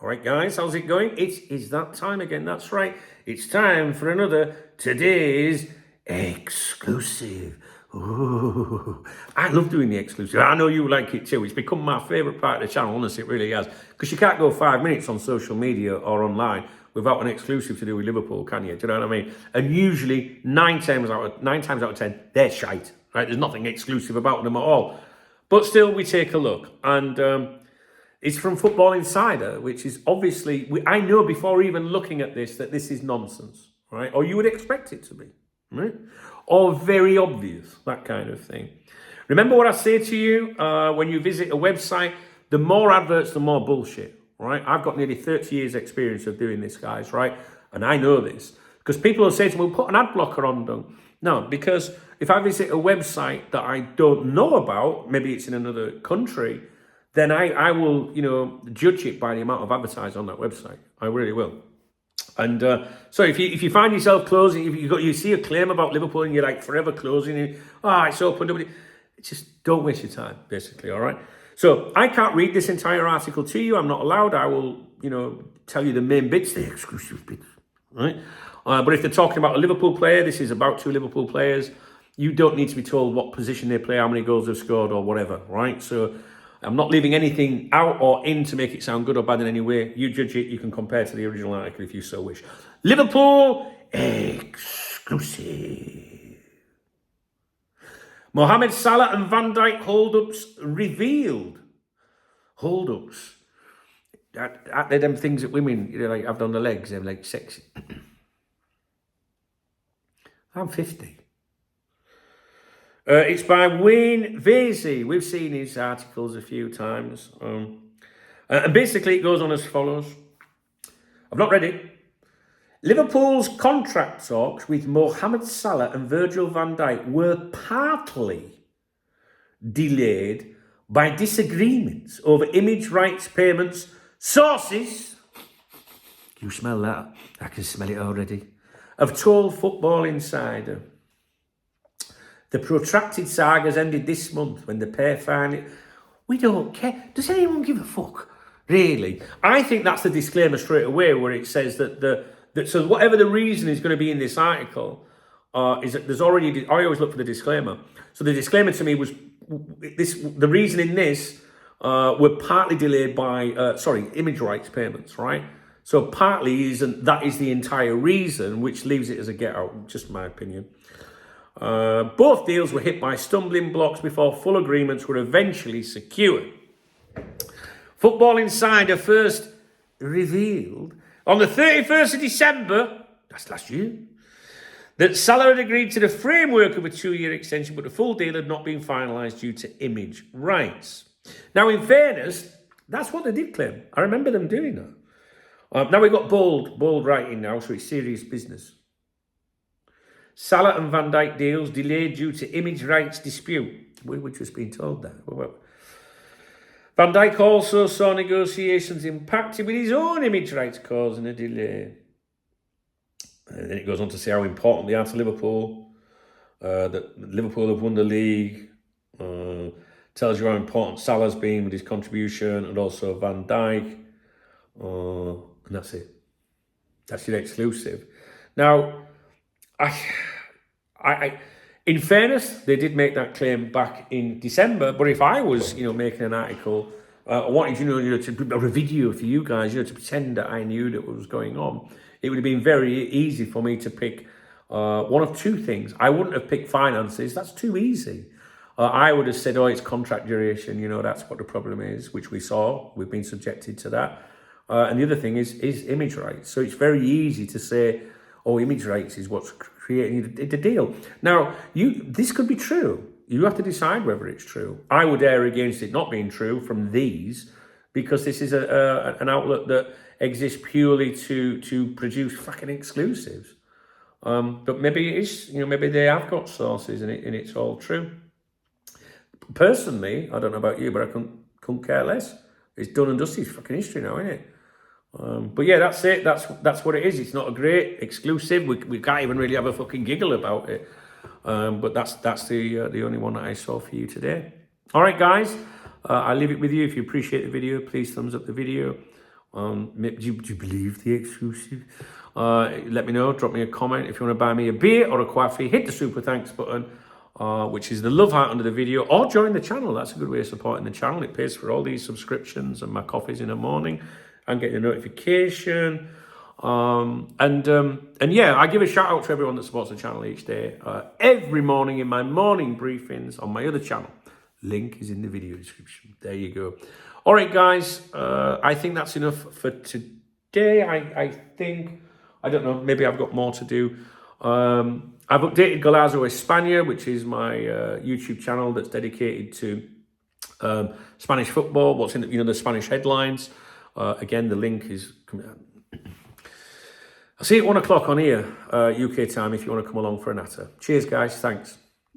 All right, guys, how's it going? It is that time again. That's right. It's time for another today's exclusive. Ooh, I love doing the exclusive. I know you like it too. It's become my favourite part of the channel. Honestly, it really has. Because you can't go 5 minutes on social media or online without an exclusive to do with Liverpool, can you? Do you know what I mean? And usually, nine times out of 10, they're shite. Right? There's nothing exclusive about them at all. But still, we take a look. And it's from Football Insider, which is obviously, I know before even looking at this that this is nonsense, right? Or you would expect it to be, right? Or very obvious, that kind of thing. Remember what I say to you when you visit a website, the more adverts, the more bullshit, right? I've got nearly 30 years experience of doing this, guys, right? And I know this. Because people will say to me, well, put an ad blocker on them. No, because if I visit a website that I don't know about, maybe it's in another country, then I will, judge it by the amount of advertising on that website. I really will. And so if you find yourself closing, if you see a claim about Liverpool and you're like forever closing, it's open, just don't waste your time, basically, all right? So I can't read this entire article to you. I'm not allowed. I will, tell you the main bits, the exclusive bits, right? But if they're talking about a Liverpool player, this is about 2 Liverpool players. You don't need to be told what position they play, how many goals they've scored or whatever, right? So I'm not leaving anything out or in to make it sound good or bad in any way. You judge it. You can compare to the original article if you so wish. Liverpool exclusive. Mohamed Salah and Van Dijk hold-ups revealed. Hold-ups. They're them things that women, like have on the legs. They're like sexy. I'm 50. It's by Wayne Vasey. We've seen his articles a few times. And basically it goes on as follows. I've not read it. Liverpool's contract talks with Mohamed Salah and Virgil van Dijk were partly delayed by disagreements over image rights payments. Sources, you smell that? I can smell it already. Have told Football Insider. The protracted sagas ended this month when the pair finally... We don't care. Does anyone give a fuck? Really? I think that's the disclaimer straight away where it says that so whatever the reason is going to be in this article is that there's already... I always look for the disclaimer. So the disclaimer to me was the reason in this were partly delayed by, image rights payments, right? So partly that is the entire reason, which leaves it as a get out, just my opinion. Both deals were hit by stumbling blocks before full agreements were eventually secured. Football Insider first revealed on the 31st of December, that's last year, that Salah had agreed to the framework of a 2-year extension, but the full deal had not been finalised due to image rights. Now, in fairness, that's what they did claim. I remember them doing that. Now we've got bold writing now, so it's serious business. Salah and Van Dijk deals delayed due to image rights dispute. We were just being told that. Van Dijk also saw negotiations impacted with his own image rights causing a delay. And then it goes on to say how important they are to Liverpool. That Liverpool have won the league. Tells you how important Salah's been with his contribution, and also Van Dijk. And that's it. That's your exclusive. Now, I, in fairness, they did make that claim back in December. But if I was, making an article, I wanted, to do a video for you guys, to pretend that I knew that what was going on, it would have been very easy for me to pick one of two things. I wouldn't have picked finances. That's too easy. I would have said, it's contract duration. That's what the problem is, which we saw. We've been subjected to that. And the other thing is image rights. So it's very easy to say, image rights is what's creating the deal. Now, this could be true. You have to decide whether it's true. I would err against it not being true from these, because this is an outlet that exists purely to produce fucking exclusives. But maybe it is, maybe they have got sources and it's all true. Personally, I don't know about you, but I couldn't care less. It's done and dusted. It's fucking history now, isn't it? But yeah, that's it. That's what it is. It's not a great exclusive. We can't even really have a fucking giggle about it. But that's the only one that I saw for you today. All right, guys. I'll leave it with you. If you appreciate the video, please thumbs up the video. Do you believe the exclusive? Let me know. Drop me a comment. If you want to buy me a beer or a coffee, hit the super thanks button, which is the love heart under the video, or join the channel. That's a good way of supporting the channel. It pays for all these subscriptions and my coffees in the morning and getting a notification. And yeah, I give a shout out to everyone that supports the channel each day. Every morning in my morning briefings on my other channel. Link is in the video description. There you go. All right, guys. I think that's enough for today. I think, I don't know, maybe I've got more to do. I've updated Golazo España, which is my YouTube channel that's dedicated to Spanish football. What's in the Spanish headlines. Again, the link is coming out. I'll see you at 1 o'clock on here, UK time, if you want to come along for a natter. Cheers, guys. Thanks.